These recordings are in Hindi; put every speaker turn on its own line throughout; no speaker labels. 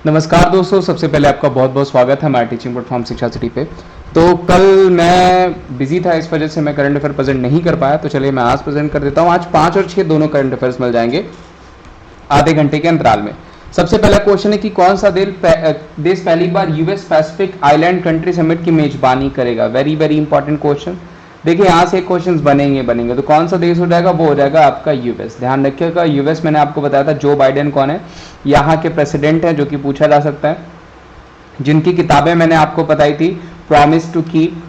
नमस्कार दोस्तों, सबसे पहले आपका बहुत बहुत स्वागत है हमारे टीचिंग प्लेटफॉर्म शिक्षा सिटी पे। तो कल मैं बिजी था, इस वजह से मैं करंट अफेयर प्रेजेंट नहीं कर पाया। तो चलिए मैं आज प्रेजेंट कर देता हूँ। आज 5 और 6 दोनों करंट अफेयर्स मिल जाएंगे आधे घंटे के अंतराल में। सबसे पहला क्वेश्चन है कि कौन सा देश पहली बार US Pacific island country summit की मेजबानी करेगा। Very very important question. देखिए यहाँ से क्वेश्चंस बनेंगे। तो कौन सा देश हो जाएगा, वो हो जाएगा आपका यूएस। ध्यान रखिएगा, यूएस मैंने आपको बताया था जो बाइडेन कौन है, यहाँ के प्रेसिडेंट हैं, जो कि पूछा जा सकता है। जिनकी किताबें मैंने आपको बताई थी, प्रॉमिस टू कीप,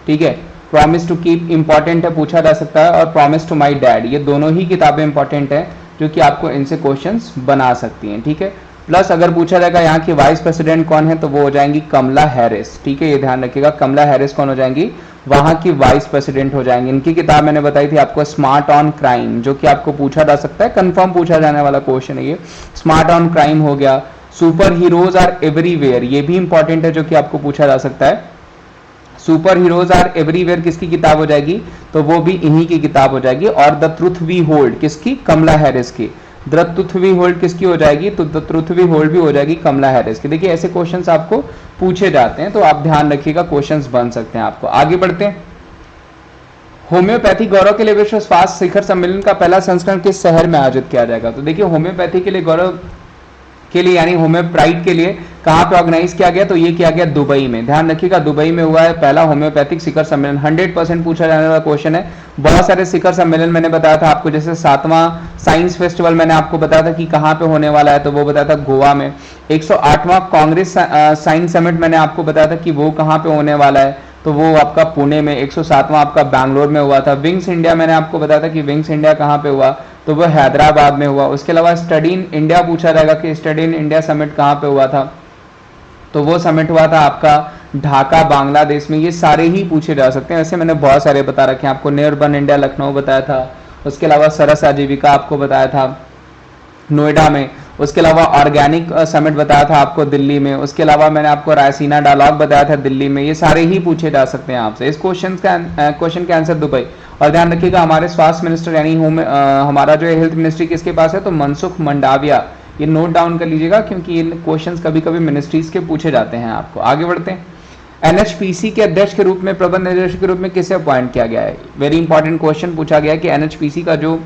ठीक है, प्रॉमिस टू कीप इंपॉर्टेंट है, पूछा जा सकता है, और प्रॉमिस टू माई डैड, ये दोनों ही किताबें इंपॉर्टेंट है जो कि आपको इनसे क्वेश्चंस बना सकती हैं। ठीक है, प्लस अगर पूछा जाएगा यहाँ की वाइस प्रेसिडेंट कौन है, तो वो हो जाएंगी कमला हैरिस। ठीक है, ये ध्यान रखिएगा, कमला हैरिस कौन हो जाएंगी, वहां की वाइस प्रेसिडेंट हो जाएंगी। इनकी किताब मैंने बताई थी आपको, स्मार्ट ऑन क्राइम, जो कि आपको पूछा जा सकता है, कंफर्म पूछा जाने वाला क्वेश्चन है ये। स्मार्ट ऑन क्राइम हो गया, सुपर हीरोज आर एवरीवेयर, ये भी इंपॉर्टेंट है, जो कि आपको पूछा जा सकता है। सुपर हीरोज आर एवरीवेयर किसकी किताब हो जाएगी, तो वो भी इन्हीं की किताब हो जाएगी। और द ट्रुथ वी होल्ड किसकी, कमला हैरिस की। द ट्रुथ वी होल्ड किसकी हो जाएगी, तो द ट्रुथ वी होल्ड भी हो जाएगी कमला हैरिस की। देखिए ऐसे क्वेश्चंस आपको पूछे जाते हैं, तो आप ध्यान रखिएगा, क्वेश्चंस बन सकते हैं आपको। आगे बढ़ते हैं। होम्योपैथी गौरव के लिए विश्व स्वास्थ्य शिखर सम्मेलन का पहला संस्करण किस शहर में आयोजित किया जाएगा। तो देखिए होम्योपैथी के लिए गौरव के लिए यानी होम्योप्राइड के लिए कहां पे ऑर्गेनाइज किया गया, तो ये किया गया दुबई में। ध्यान रखिएगा, दुबई में हुआ है पहला होम्योपैथिक शिखर सम्मेलन। 100% पूछा जाने वाला क्वेश्चन है। बहुत सारे शिखर सम्मेलन मैंने बताया था आपको, जैसे 7वां साइंस फेस्टिवल मैंने आपको बताया था कि कहां पे होने वाला है, तो वो बताया था गोवा में। 108वां कांग्रेस साइंस समिट मैंने आपको बताया था कि वो कहां पे होने वाला है, तो वो आपका पुणे में। 107वां आपका बैंगलोर में हुआ था। विंग्स इंडिया मैंने आपको बताया था कि विंग्स इंडिया कहां पे हुआ, तो वो हैदराबाद में हुआ। उसके अलावा स्टडी इन इंडिया पूछा जाएगा कि स्टडी इन इंडिया समिट कहां पे हुआ था, तो वो समिट हुआ था आपका ढाका बांग्लादेश में। ये सारे ही पूछे जा सकते हैं, ऐसे मैंने बहुत सारे बता रखे हैं आपको। निर्बन इंडिया लखनऊ बताया था। उसके अलावा सरस आजीविका आपको बताया था नोएडा में। उसके अलावा ऑर्गेनिक समिट बताया था आपको दिल्ली में। उसके अलावा मैंने आपको रायसीना डायलॉग बताया था दिल्ली में। ये सारे ही पूछे जा सकते हैं आपसे। इस क्वेश्चन का आंसर दुबई। और ध्यान रखिएगा, हमारे स्वास्थ्य मिनिस्टर यानी हमारा जो हेल्थ मिनिस्ट्री किसके पास है, तो मनसुख मंडाविया। ये नोट डाउन कर लीजिएगा, क्योंकि ये क्वेश्चंस कभी कभी मिनिस्ट्रीज के पूछे जाते हैं आपको। आगे बढ़ते हैं। एनएचपीसी के अध्यक्ष के रूप में, प्रबंध निदेशक के रूप में किसे अपॉइंट किया गया है। वेरी इंपॉर्टेंट क्वेश्चन पूछा गया है कि एनएचपीसी का जो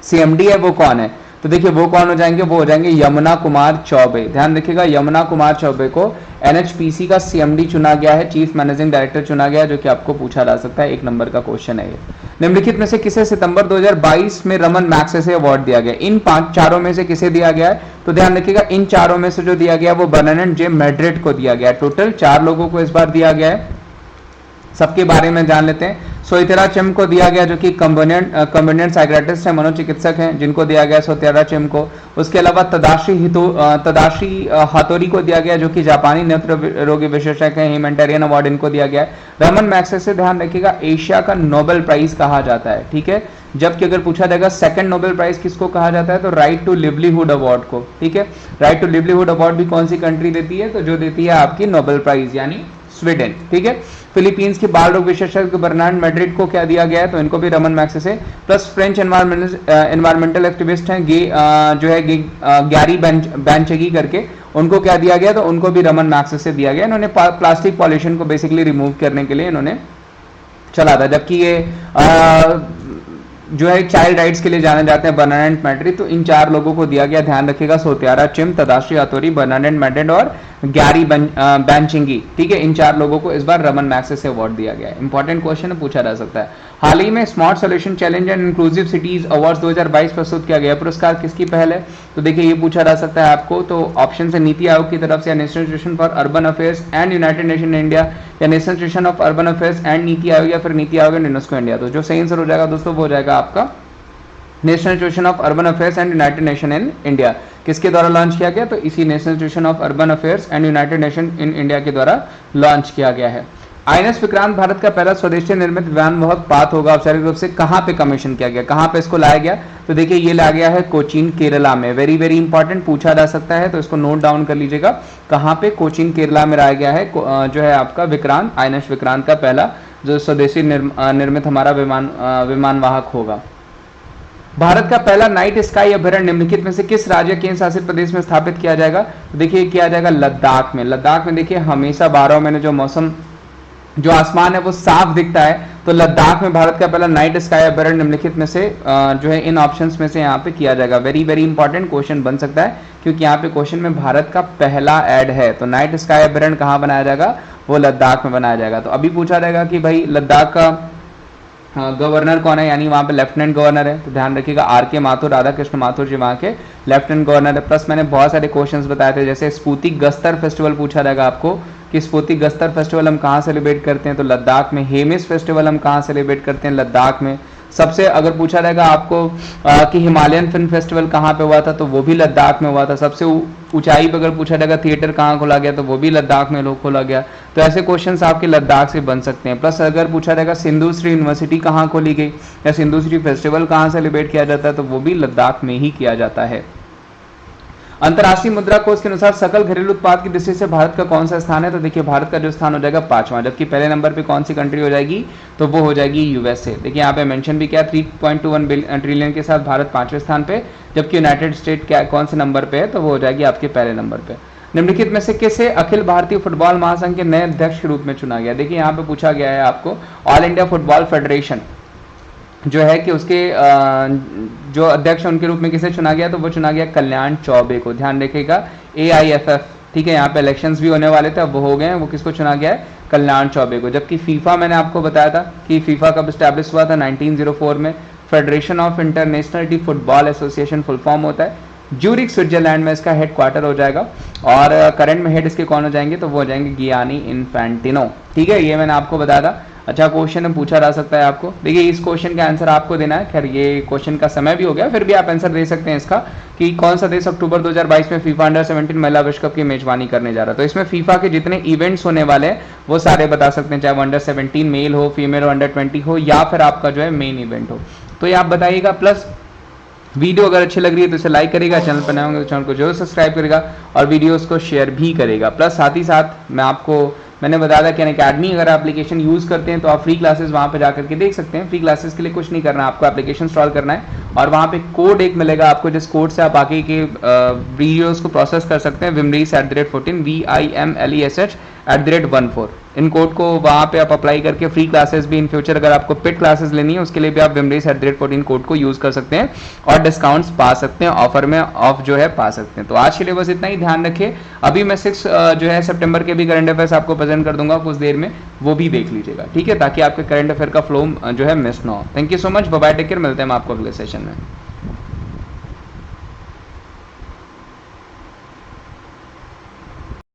सीएमडी है वो कौन है। तो देखिए वो कौन हो जाएंगे, वो हो जाएंगे यमुना कुमार चौबे। ध्यान रखिएगा, यमुना कुमार चौबे को एनएचपीसी का सीएमडी चुना गया है, चीफ मैनेजिंग डायरेक्टर चुना गया है, जो कि आपको पूछा जा सकता है। 1 नंबर का क्वेश्चन है ये। निम्नलिखित में से किसे सितंबर 2022 में रमन मैग्सेसे अवार्ड दिया गया। इन 4 में से किसे दिया गया है, तो ध्यान रखिएगा इन 4 में से जो दिया गया वो बर्नार्ड जे मैड्रिड को दिया गया। टोटल 4 लोगों को इस बार दिया गया है। सबके बारे में जान लेते हैं। सोइतेरा चिम को दिया गया, जो कि कंबोनेंट साइक्रेटिस्ट है, मनोचिकित्सक हैं, जिनको दिया गया सोइतेरा चिम को। उसके अलावा तदाशी हाथोरी को दिया गया, जो कि जापानी नेत्र रोगी विशेषज्ञ हैं, ह्यूमैनिटेरियन अवार्ड इनको दिया गया है। रमन मैग्सेसे ध्यान रखिएगा एशिया का नोबेल प्राइज कहा जाता है, ठीक है। जबकि अगर पूछा जाएगा सेकंड नोबेल प्राइज किसको कहा जाता है, तो राइट टू लिवलीहुड अवार्ड को, ठीक है। राइट टू लिवलीहुड अवार्ड भी कौन सी कंट्री देती है, तो जो देती है आपकी नोबेल प्राइज यानी स्वीडन, ठीक है। फिलीपींस की बाल रोग विशेषज्ञ बर्नार्ड मैड्रिड को क्या दिया गया है, तो इनको भी Raman Magsaysay. Plus French environmental activist हैं जो है गैरी बेंचेगी करके, उनको क्या दिया गया, तो उनको भी रमन मैग्सेसे दिया गया। इन्होंने प्लास्टिक पॉल्यूशन को बेसिकली रिमूव करने के लिए इन्होंने चला था। जबकि ये जो है चाइल्ड राइट्स के लिए जाने जाते हैं बर्नार्ड मैड्रिड। तो इन 4 लोगों को दिया गया, ध्यान रखिएगा, सोत्यारा चिम, तदाशी हाथोरी, बर्नार्ड मैड्रिड और गैरी बेंचिंगी, ठीक है। इन 4 लोगों को इस बार रमन मैग्सेसे अवार्ड दिया गया है। इंपॉर्टेंट क्वेश्चन पूछा जा सकता है। हाल ही में smart solution challenge and inclusive cities awards 2022 प्रस्तुत किया गया। पुरस्कार किसकी पहल है, तो देखिए ये पूछा जा सकता है आपको। तो ऑप्शन है नीति आयोग की तरफ से, national institution for urban affairs and united nation India, या national institution of urban affairs and Niti Aayog, या फिर NITI Aayog and UNESCO India. तो जो सही आंसर हो जाएगा दोस्तों वो हो जाएगा आपका national institution of urban affairs and united nation in India. किसके द्वारा लॉन्च किया गया, तो इसी national institution of urban affairs and united nation in India के द्वारा लॉन्च किया गया है। आईएनएस विक्रांत भारत का पहला स्वदेशी निर्मित विमानवाहक पात होगा। औपचारिक रूप से कहां पे कमीशन किया गया, कहां पे इसको लाया गया, तो देखिए ये लाया गया है कोचीन केरला में। वेरी वेरी इंपॉर्टेंट पूछा जा सकता है, तो इसको नोट डाउन कर लीजिएगा। कहां पे, कोचीन केरला में लाया गया है जो है आपका विक्रांत, आईएनएस विक्रांत का पहला जो स्वदेशी निर्मित हमारा विमानवाहक होगा। भारत का पहला नाइट स्काई अभ्यारण्य निम्नलिखित में से किस राज्य केंद्र शासित प्रदेश में स्थापित किया जाएगा? तो देखिए किया जाएगा लद्दाख में। लद्दाख में देखिए हमेशा 12 महीने जो मौसम जो आसमान है वो साफ दिखता है, तो लद्दाख में भारत का पहला नाइट स्काई अभ्यारण्य निम्नलिखित में से जो है इन ऑप्शंस में से यहाँ पे किया जाएगा। वेरी वेरी इंपॉर्टेंट क्वेश्चन बन सकता है, क्योंकि यहाँ पे क्वेश्चन में भारत का पहला ऐड है। तो नाइट स्काई अभ्यारण्य कहाँ बनाया जाएगा? वो लद्दाख में बनाया जाएगा। तो अभी पूछा जाएगा कि भाई लद्दाख का गवर्नर कौन है, यानी वहां पे लेफ्टिनेंट गवर्नर है, तो ध्यान रखिएगा R.K. माथुर, राधा कृष्ण माथुर जी वहां के लेफ्टिनेंट गवर्नर है। प्लस मैंने बहुत सारे क्वेश्चंस बताए थे, जैसे स्पूतिक गस्तर फेस्टिवल पूछा जाएगा आपको कि स्पूतिक गस्तर फेस्टिवल हम कहाँ सेलिब्रेट करते हैं, तो लद्दाख में। हेमिस फेस्टिवल हम कहाँ सेलिब्रेट करते हैं? लद्दाख में। सबसे अगर पूछा जाएगा आपको कि हिमालयन फिल्म फेस्टिवल कहाँ पे हुआ था, तो वो भी लद्दाख में हुआ था। सबसे ऊंचाई पे अगर पूछा जाएगा थिएटर कहाँ खोला गया, तो वो भी लद्दाख में लोग खोला गया। तो ऐसे क्वेश्चंस आपके लद्दाख से बन सकते हैं। प्लस अगर पूछा जाएगा सिंधु श्री यूनिवर्सिटी कहाँ खोली गई या सिंधु श्री फेस्टिवल कहाँ सेलिब्रेट किया जाता है, तो वो भी लद्दाख में ही किया जाता है। अंतर्राष्ट्रीय मुद्रा कोष के अनुसार सकल घरेलू उत्पाद की दृष्टि से भारत का कौन सा स्थान है? तो देखिए भारत का जो स्थान हो जाएगा 5वां, जबकि पहले नंबर पे कौन सी कंट्री हो जाएगी? तो वो हो जाएगी यूएसए। देखिए यहाँ पे मेंशन भी किया 3.21 ट्रिलियन के साथ भारत 5वें स्थान पे, जबकि यूनाइटेड स्टेट क्या कौन से नंबर पे है? तो वो हो जाएगी आपके पहले नंबर पे। निम्नलिखित में से किसे अखिल भारतीय फुटबॉल महासंघ के नए अध्यक्ष के रूप में चुना गया? देखिए यहाँ पे पूछा गया है आपको ऑल इंडिया फुटबॉल फेडरेशन जो है कि उसके जो अध्यक्ष उनके रूप में किसे चुना गया? तो वो चुना गया कल्याण चौबे को। ध्यान रखिएगा AIFF, ठीक है, यहाँ पे इलेक्शंस भी होने वाले थे, अब वो हो गए हैं। वो किसको चुना गया है? कल्याण चौबे को। जबकि फीफा मैंने आपको बताया था कि फीफा कब स्टैब्लिश हुआ था? 1904 में। Federation of international football association full form होता है। ज्यूरिक स्विट्जरलैंड में इसका हेड क्वार्टर हो जाएगा, और करंट में हेड इसके कौन हो जाएंगे? तो वो हो जाएंगे गियानी इन्फेंटिनो। ठीक है, ये मैंने आपको बताया था। अच्छा क्वेश्चन पूछा जा सकता है आपको। देखिए इस क्वेश्चन का आंसर आपको देना है। खैर ये क्वेश्चन का समय भी हो गया, फिर भी आप आंसर दे सकते हैं इसका कि कौन सा देश अक्टूबर 2022 में फीफा अंडर 17 महिला विश्व कप की मेजबानी करने जा रहा है। तो इसमें फीफा के जितने इवेंट्स होने वाले हैं वो सारे बता सकते हैं, चाहे वो अंडर 17 मेल हो, फीमेल हो, अंडर 20 हो, या फिर आपका जो है मेन इवेंट हो। तो ये आप बताइएगा। प्लस वीडियो अगर अच्छी लग रही है तो इसे लाइक करेगा, चैनल पर नए होंगे तो चैनल को जरूर सब्सक्राइब करेगा और वीडियोस को शेयर भी करेगा। प्लस साथ ही साथ मैंने बताया था कि अकेडमी अगर आप एप्लीकेशन यूज करते हैं तो आप फ्री क्लासेस वहां पे जाकर के देख सकते हैं। फ्री क्लासेस के लिए कुछ नहीं करना, आपको एप्लीकेशन इंस्टॉल करना है और वहां पे कोड एक मिलेगा आपको, जिस कोड से आप आगे के वीडियोस को प्रोसेस कर सकते हैं। vimlesh@14 VIMLESH@14। इन कोड को वहां पे आप अप्लाई करके फ्री क्लासेस भी इन फ्यूचर अगर आपको पेड क्लासेस लेनी है उसके लिए भी आप vimlesh@14 कोड को यूज कर सकते हैं और डिस्काउंट्स पा सकते हैं, ऑफर में ऑफ जो है पा सकते हैं। तो आज के लिए बस इतना ही। ध्यान रखिए अभी मैं 6 जो है सितंबर के भी करंट अफेयर्स आपको प्रेजेंट कर दूंगा कुछ देर में, वो भी देख लीजिएगा, ठीक है, ताकि आपके करंट अफेयर का फ्लो जो है मिस ना हो। Thank you so much, bye bye, take care, मिलते हैं हम आपको अगले सेशन में।